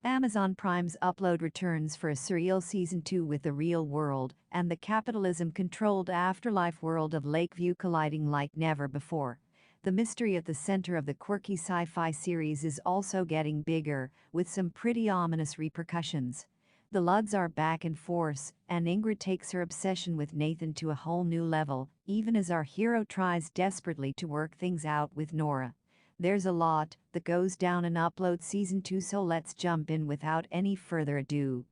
Amazon Prime's upload returns for a surreal Season 2 with the real world and the capitalism-controlled afterlife world of Lakeview colliding like never before. The mystery at the center of the quirky sci-fi series is also getting bigger, with some pretty ominous repercussions. The Ludds are back in force, and Ingrid takes her obsession with Nathan to a whole new level, even as our hero tries desperately to work things out with Nora. There's a lot that goes down in Upload Season 2, so let's jump in without any further ado.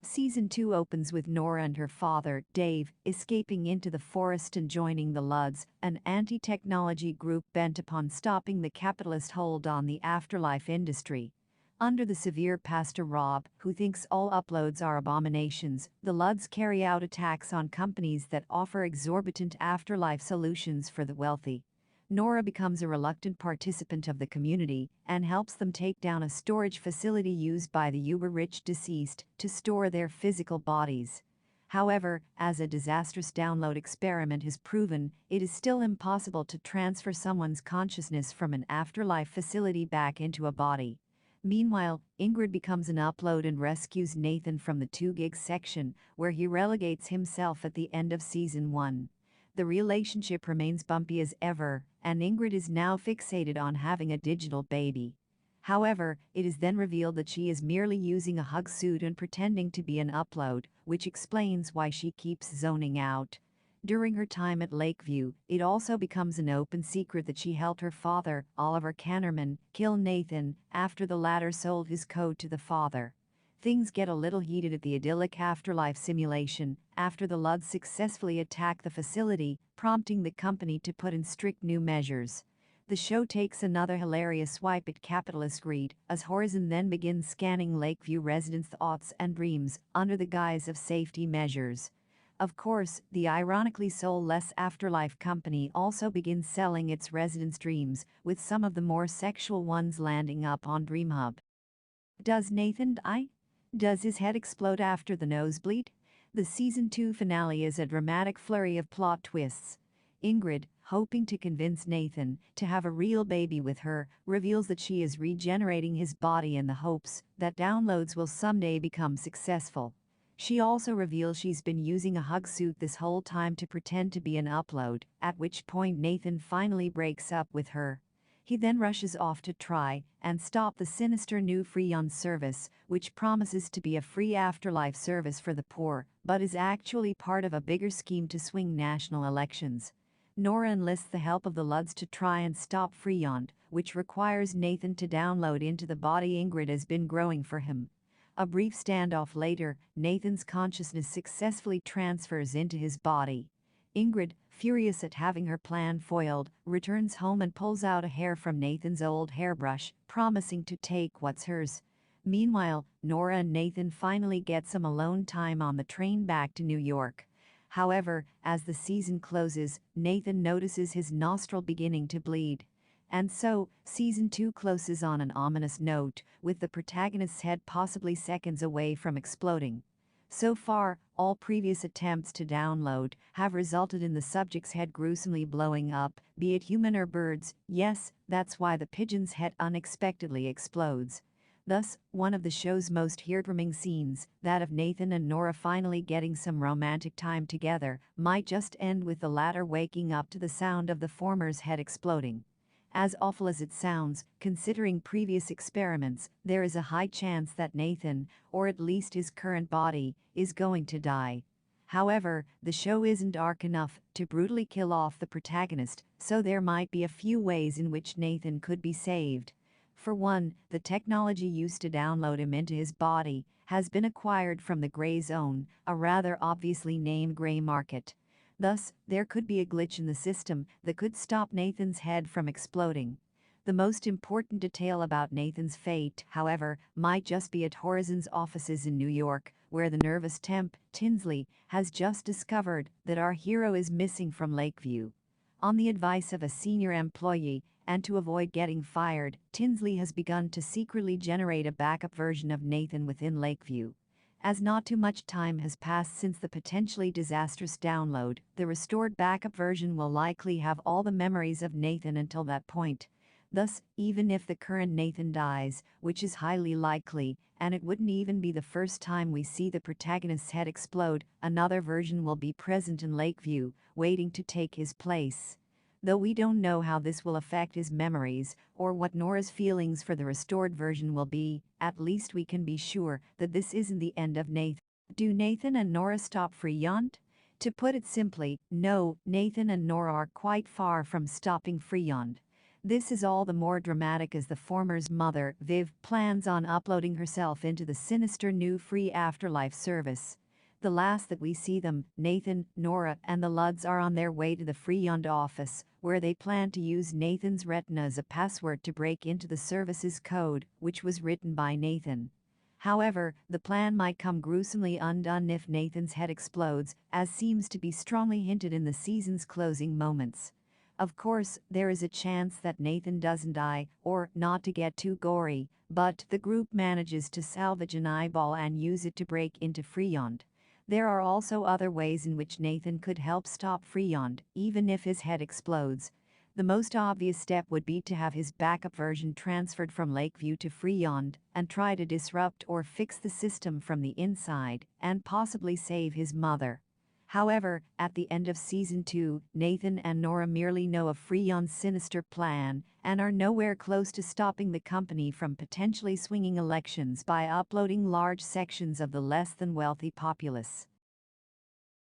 Season 2 opens with Nora and her father, Dave, escaping into the forest and joining the Ludds, an anti-technology group bent upon stopping the capitalist hold on the afterlife industry. Under the severe Pastor Rob, who thinks all uploads are abominations, the Ludds carry out attacks on companies that offer exorbitant afterlife solutions for the wealthy. Nora becomes a reluctant participant of the community and helps them take down a storage facility used by the uber-rich deceased to store their physical bodies. However, as a disastrous download experiment has proven, it is still impossible to transfer someone's consciousness from an afterlife facility back into a body. Meanwhile, Ingrid becomes an upload and rescues Nathan from the 2 gig section, where he relegates himself at the end of Season 1. The relationship remains bumpy as ever, and Ingrid is now fixated on having a digital baby. However, it is then revealed that she is merely using a hug suit and pretending to be an upload, which explains why she keeps zoning out. During her time at Lakeview, it also becomes an open secret that she helped her father, Oliver Cannerman, kill Nathan after the latter sold his code to the father. Things get a little heated at the idyllic afterlife simulation after the Ludds successfully attack the facility, prompting the company to put in strict new measures. The show takes another hilarious swipe at capitalist greed, as Horizon then begins scanning Lakeview residents' thoughts and dreams under the guise of safety measures. Of course, the ironically soulless afterlife company also begins selling its residents' dreams, with some of the more sexual ones landing up on DreamHub. Does Nathan die? Does his head explode after the nosebleed? The Season 2 finale is a dramatic flurry of plot twists. Ingrid, hoping to convince Nathan to have a real baby with her, reveals that she is regenerating his body in the hopes that downloads will someday become successful. She also reveals she's been using a hug suit this whole time to pretend to be an upload, at which point Nathan finally breaks up with her. He then rushes off to try and stop the sinister new Freeyond service, which promises to be a free afterlife service for the poor, but is actually part of a bigger scheme to swing national elections. Nora enlists the help of the Ludds to try and stop Freeyond, which requires Nathan to download into the body Ingrid has been growing for him. A brief standoff later, Nathan's consciousness successfully transfers into his body. Ingrid, furious at having her plan foiled, returns home and pulls out a hair from Nathan's old hairbrush, promising to take what's hers. Meanwhile, Nora and Nathan finally get some alone time on the train back to New York. However, as the season closes, Nathan notices his nostril beginning to bleed. And so, Season 2 closes on an ominous note, with the protagonist's head possibly seconds away from exploding. So far, all previous attempts to download have resulted in the subject's head gruesomely blowing up, be it human or birds. Yes, that's why the pigeon's head unexpectedly explodes. Thus, one of the show's most heartwarming scenes, that of Nathan and Nora finally getting some romantic time together, might just end with the latter waking up to the sound of the former's head exploding. As awful as it sounds, considering previous experiments, there is a high chance that Nathan, or at least his current body, is going to die. However, the show isn't dark enough to brutally kill off the protagonist, so there might be a few ways in which Nathan could be saved. For one, the technology used to download him into his body has been acquired from the Gray Zone, a rather obviously named gray market. Thus, there could be a glitch in the system that could stop Nathan's head from exploding. The most important detail about Nathan's fate, however, might just be at Horizon's offices in New York, where the nervous temp, Tinsley, has just discovered that our hero is missing from Lakeview. On the advice of a senior employee, and to avoid getting fired, Tinsley has begun to secretly generate a backup version of Nathan within Lakeview. As not too much time has passed since the potentially disastrous download, the restored backup version will likely have all the memories of Nathan until that point. Thus, even if the current Nathan dies, which is highly likely, and it wouldn't even be the first time we see the protagonist's head explode, another version will be present in Lakeview, waiting to take his place. Though we don't know how this will affect his memories, or what Nora's feelings for the restored version will be, at least we can be sure that this isn't the end of Nathan. Do Nathan and Nora stop Freeyond? To put it simply, no, Nathan and Nora are quite far from stopping Freeyond. This is all the more dramatic as the former's mother, Viv, plans on uploading herself into the sinister new free afterlife service. The last that we see them, Nathan, Nora, and the Ludds are on their way to the Freeyond office, where they plan to use Nathan's retina as a password to break into the service's code, which was written by Nathan. However, the plan might come gruesomely undone if Nathan's head explodes, as seems to be strongly hinted in the season's closing moments. Of course, there is a chance that Nathan doesn't die, or, not to get too gory, but the group manages to salvage an eyeball and use it to break into Freeyond. There are also other ways in which Nathan could help stop Freeyond, even if his head explodes. The most obvious step would be to have his backup version transferred from Lakeview to Freeyond and try to disrupt or fix the system from the inside and possibly save his mother. However, at the end of Season 2, Nathan and Nora merely know of Freeyond's sinister plan and are nowhere close to stopping the company from potentially swinging elections by uploading large sections of the less than wealthy populace.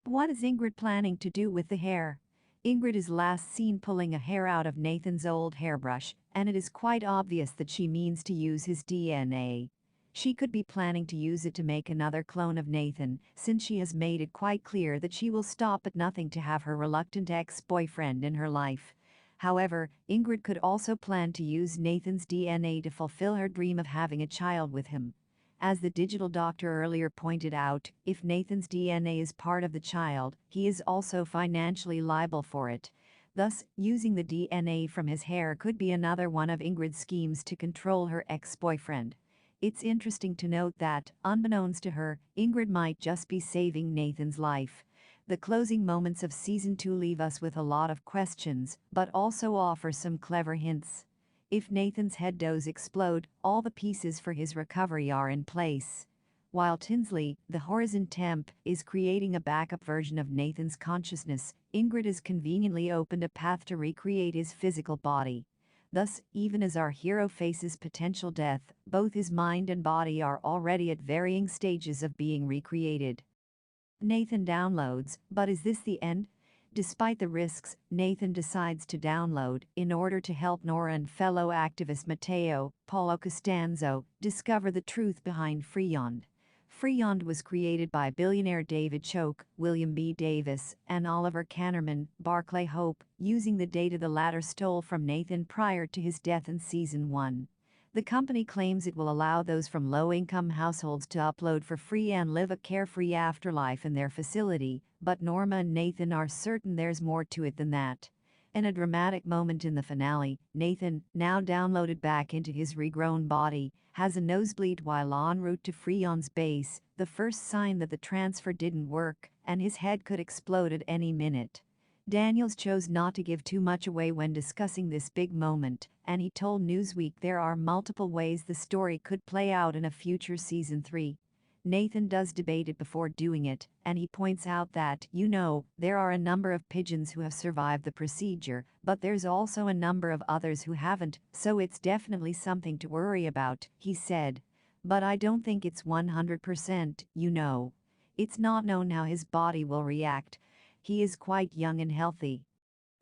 What is Ingrid planning to do with the hair? Ingrid is last seen pulling a hair out of Nathan's old hairbrush, and it is quite obvious that she means to use his DNA. She could be planning to use it to make another clone of Nathan, since she has made it quite clear that she will stop at nothing to have her reluctant ex-boyfriend in her life. However, Ingrid could also plan to use Nathan's DNA to fulfill her dream of having a child with him. As the digital doctor earlier pointed out, if Nathan's DNA is part of the child, he is also financially liable for it. Thus, using the DNA from his hair could be another one of Ingrid's schemes to control her ex-boyfriend. It's interesting to note that, unbeknownst to her, Ingrid might just be saving Nathan's life. The closing moments of Season 2 leave us with a lot of questions, but also offer some clever hints. If Nathan's head does explode, all the pieces for his recovery are in place. While Tinsley, the Horizon Temp, is creating a backup version of Nathan's consciousness, Ingrid has conveniently opened a path to recreate his physical body. Thus, even as our hero faces potential death, both his mind and body are already at varying stages of being recreated. Nathan downloads, but is this the end? Despite the risks, Nathan decides to download in order to help Nora and fellow activist Matteo, Paulo Costanzo, discover the truth behind Freeyond. Freeyond was created by billionaire David Choak, William B. Davis, and Oliver Cannerman, Barclay Hope, using the data the latter stole from Nathan prior to his death in Season 1. The company claims it will allow those from low-income households to upload for free and live a carefree afterlife in their facility, but Norma and Nathan are certain there's more to it than that. In a dramatic moment in the finale, Nathan, now downloaded back into his regrown body, has a nosebleed while en route to Freeyond's base, the first sign that the transfer didn't work, and his head could explode at any minute. Daniels chose not to give too much away when discussing this big moment, and he told Newsweek there are multiple ways the story could play out in a future Season 3. Nathan does debate it before doing it, and he points out that, there are a number of pigeons who have survived the procedure, but there's also a number of others who haven't, so it's definitely something to worry about, he said. But I don't think it's 100%, It's not known how his body will react. He is quite young and healthy.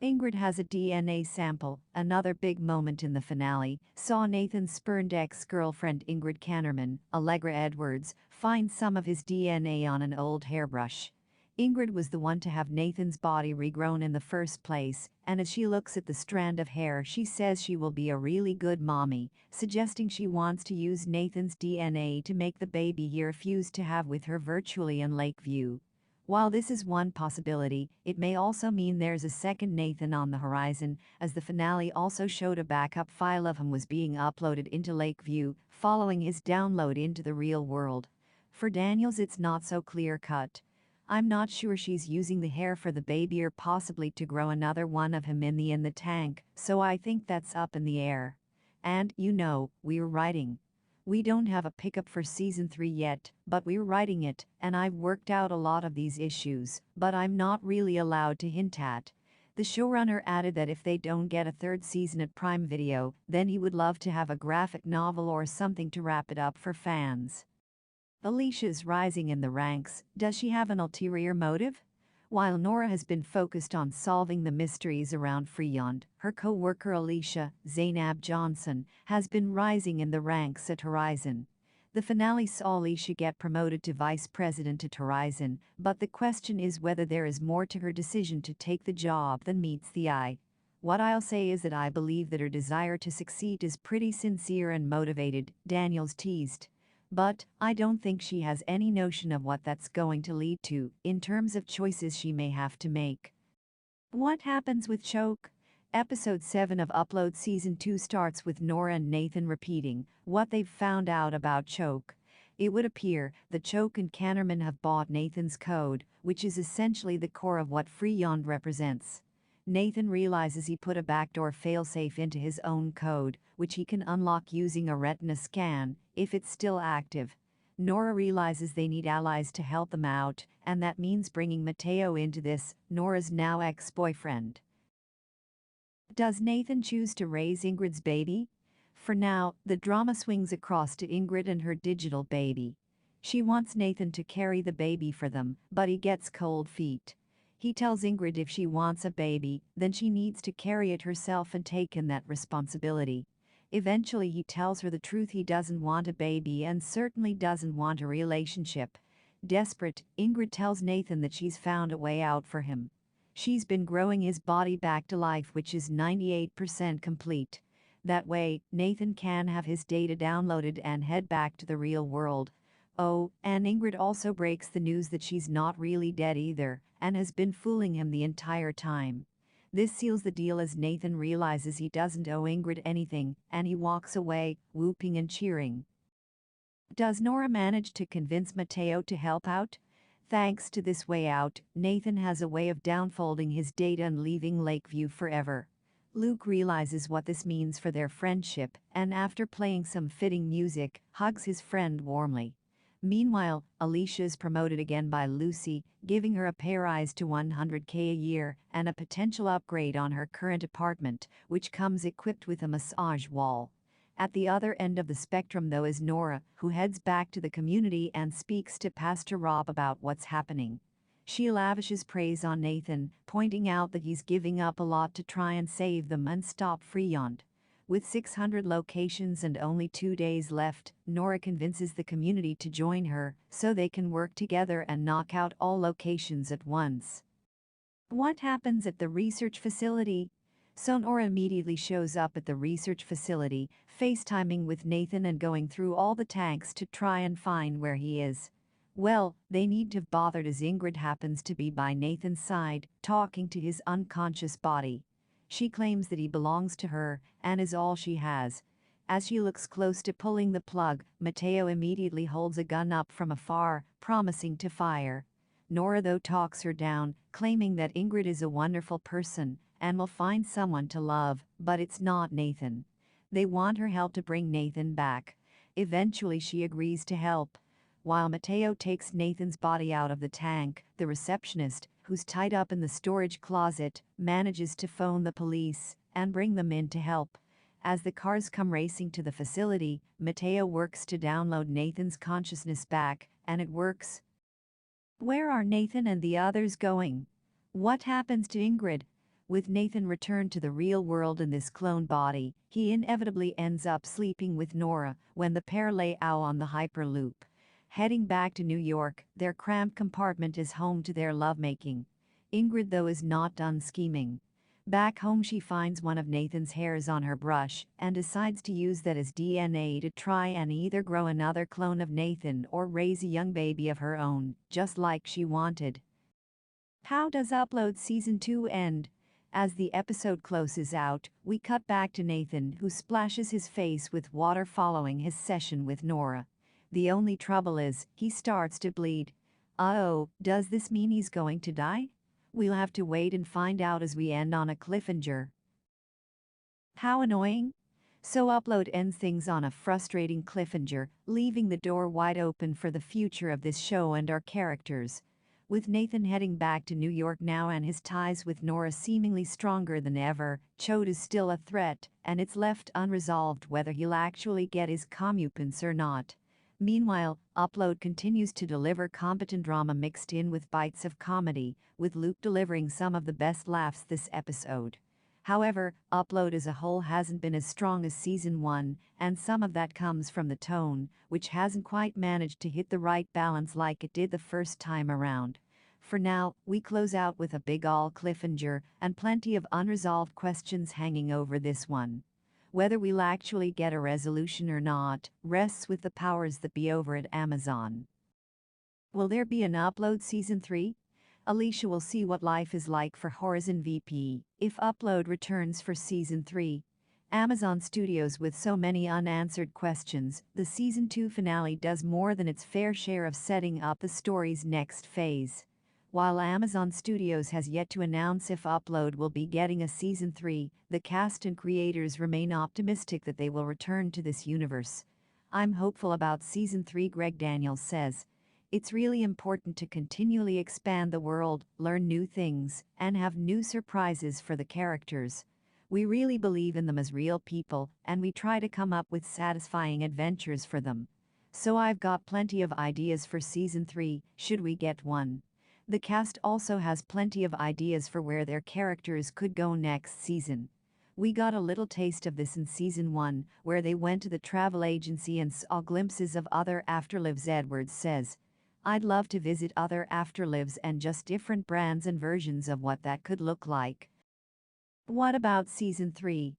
Ingrid has a DNA sample. Another big moment in the finale saw Nathan's spurned ex-girlfriend Ingrid Cannerman, Allegra Edwards, find some of his DNA on an old hairbrush. Ingrid was the one to have Nathan's body regrown in the first place, and as she looks at the strand of hair she says she will be a really good mommy, suggesting she wants to use Nathan's DNA to make the baby he refused to have with her virtually in Lakeview. While this is one possibility, it may also mean there's a second Nathan on the horizon, as the finale also showed a backup file of him was being uploaded into Lakeview, following his download into the real world. For Daniels it's not so clear-cut. I'm not sure she's using the hair for the baby or possibly to grow another one of him in the tank, so I think that's up in the air. And, we're writing. We don't have a pickup for season 3 yet, but we're writing it, and I've worked out a lot of these issues, but I'm not really allowed to hint at. The showrunner added that if they don't get a third season at Prime Video, then he would love to have a graphic novel or something to wrap it up for fans. Aleesha's rising in the ranks. Does she have an ulterior motive? While Nora has been focused on solving the mysteries around Freeyond, her co-worker Aleesha, Zainab Johnson, has been rising in the ranks at Horizon. The finale saw Aleesha get promoted to vice president at Horizon, but the question is whether there is more to her decision to take the job than meets the eye. What I'll say is that I believe that her desire to succeed is pretty sincere and motivated, Daniels teased. But I don't think she has any notion of what that's going to lead to in terms of choices she may have to make. What happens with Choak? Episode 7 of Upload Season 2 starts with Nora and Nathan repeating what they've found out about Choak. It would appear that Choak and Cannerman have bought Nathan's code, which is essentially the core of what Freeyond represents. Nathan realizes he put a backdoor failsafe into his own code, which he can unlock using a retina scan, if it's still active. Nora realizes they need allies to help them out, and that means bringing Matteo into this, Nora's now ex-boyfriend. Does Nathan choose to raise Ingrid's baby? For now, the drama swings across to Ingrid and her digital baby. She wants Nathan to carry the baby for them, but he gets cold feet. He tells Ingrid if she wants a baby, then she needs to carry it herself and take in that responsibility. Eventually he tells her the truth: he doesn't want a baby and certainly doesn't want a relationship. Desperate, Ingrid tells Nathan that she's found a way out for him. She's been growing his body back to life, which is 98% complete. That way, Nathan can have his data downloaded and head back to the real world. Oh, and Ingrid also breaks the news that she's not really dead either, and has been fooling him the entire time. This seals the deal as Nathan realizes he doesn't owe Ingrid anything, and he walks away, whooping and cheering. Does Nora manage to convince Matteo to help out? Thanks to this way out, Nathan has a way of downfolding his data and leaving Lakeview forever. Luke realizes what this means for their friendship, and after playing some fitting music, hugs his friend warmly. Meanwhile, Aleesha is promoted again by Lucy, giving her a pay rise to $100K a year and a potential upgrade on her current apartment, which comes equipped with a massage wall. At the other end of the spectrum though is Nora, who heads back to the community and speaks to Pastor Rob about what's happening. She lavishes praise on Nathan, pointing out that he's giving up a lot to try and save them and stop Freeyond. With 600 locations and only 2 days left, Nora convinces the community to join her so they can work together and knock out all locations at once. What happens at the research facility? So Nora immediately shows up at the research facility, FaceTiming with Nathan and going through all the tanks to try and find where he is. Well, they need to have bothered as Ingrid happens to be by Nathan's side, talking to his unconscious body. She claims that he belongs to her and is all she has. As she looks close to pulling the plug, Matteo immediately holds a gun up from afar, promising to fire. Nora though talks her down, claiming that Ingrid is a wonderful person and will find someone to love, but it's not Nathan. They want her help to bring Nathan back. Eventually she agrees to help. While Matteo takes Nathan's body out of the tank, the receptionist, who's tied up in the storage closet, manages to phone the police and bring them in to help. As the cars come racing to the facility, Matteo works to download Nathan's consciousness back, and it works. Where are Nathan and the others going? What happens to Ingrid? With Nathan returned to the real world in this clone body, he inevitably ends up sleeping with Nora when the pair lay out on the Hyperloop. Heading back to New York, their cramped compartment is home to their lovemaking. Ingrid though is not done scheming. Back home she finds one of Nathan's hairs on her brush and decides to use that as DNA to try and either grow another clone of Nathan or raise a young baby of her own, just like she wanted. How does Upload Season 2 end? As the episode closes out, we cut back to Nathan, who splashes his face with water following his session with Nora. The only trouble is, he starts to bleed. Uh-oh, does this mean he's going to die? We'll have to wait and find out as we end on a cliffhanger. How annoying! So Upload ends things on a frustrating cliffhanger, leaving the door wide open for the future of this show and our characters. With Nathan heading back to New York now and his ties with Nora seemingly stronger than ever, Choak is still a threat, and it's left unresolved whether he'll actually get his comeuppance or not. Meanwhile, Upload continues to deliver competent drama mixed in with bites of comedy, with Luke delivering some of the best laughs this episode. However, Upload as a whole hasn't been as strong as Season 1, and some of that comes from the tone, which hasn't quite managed to hit the right balance like it did the first time around. For now, we close out with a big ol' cliffhanger and plenty of unresolved questions hanging over this one. Whether we'll actually get a resolution or not rests with the powers that be over at Amazon. Will there be an Upload Season 3? Aleesha will see what life is like for Horizon VP if Upload returns for Season 3. Amazon Studios with so many unanswered questions, the Season 2 finale does more than its fair share of setting up the story's next phase. While Amazon Studios has yet to announce if Upload will be getting a Season 3, the cast and creators remain optimistic that they will return to this universe. I'm hopeful about Season 3, Greg Daniels says. It's really important to continually expand the world, learn new things, and have new surprises for the characters. We really believe in them as real people, and we try to come up with satisfying adventures for them. So I've got plenty of ideas for Season 3, should we get one. The cast also has plenty of ideas for where their characters could go next season. We got a little taste of this in Season 1, where they went to the travel agency and saw glimpses of other afterlives. Edwards says, I'd love to visit other afterlives and just different brands and versions of what that could look like. What about Season 3?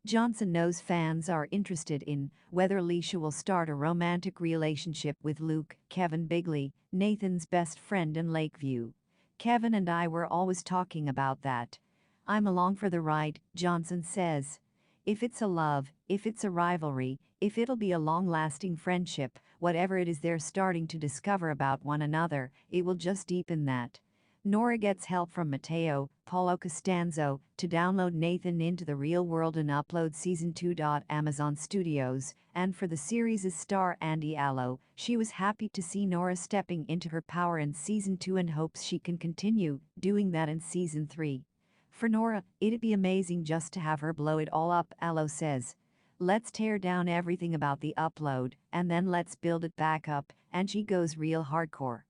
Johnson knows fans are interested in whether Aleesha will start a romantic relationship with Luke, Kevin Bigley, Nathan's best friend in Lakeview. Kevin and I were always talking about that. I'm along for the ride, Johnson says. If it's a love, if it's a rivalry, if it'll be a long-lasting friendship, whatever it is they're starting to discover about one another, it will just deepen that. Nora gets help from Matteo, Paulo Costanzo, to download Nathan into the real world and upload Season 2. Amazon Studios, and for the series' star Andy Allo, she was happy to see Nora stepping into her power in Season 2 and hopes she can continue doing that in Season 3. For Nora, it'd be amazing just to have her blow it all up, Allo says. Let's tear down everything about the upload, and then let's build it back up, and she goes real hardcore.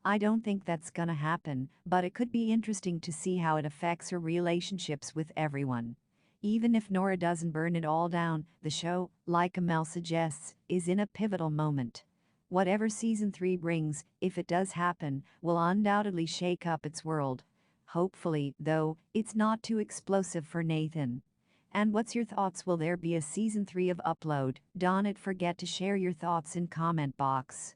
I don't think that's gonna happen, but it could be interesting to see how it affects her relationships with everyone. Even if Nora doesn't burn it all down, the show, like Amel suggests, is in a pivotal moment. Whatever Season 3 brings, if it does happen, will undoubtedly shake up its world. Hopefully, though, it's not too explosive for Nathan. And what's your thoughts? Will there be a Season 3 of Upload? Don't forget to share your thoughts in comment box.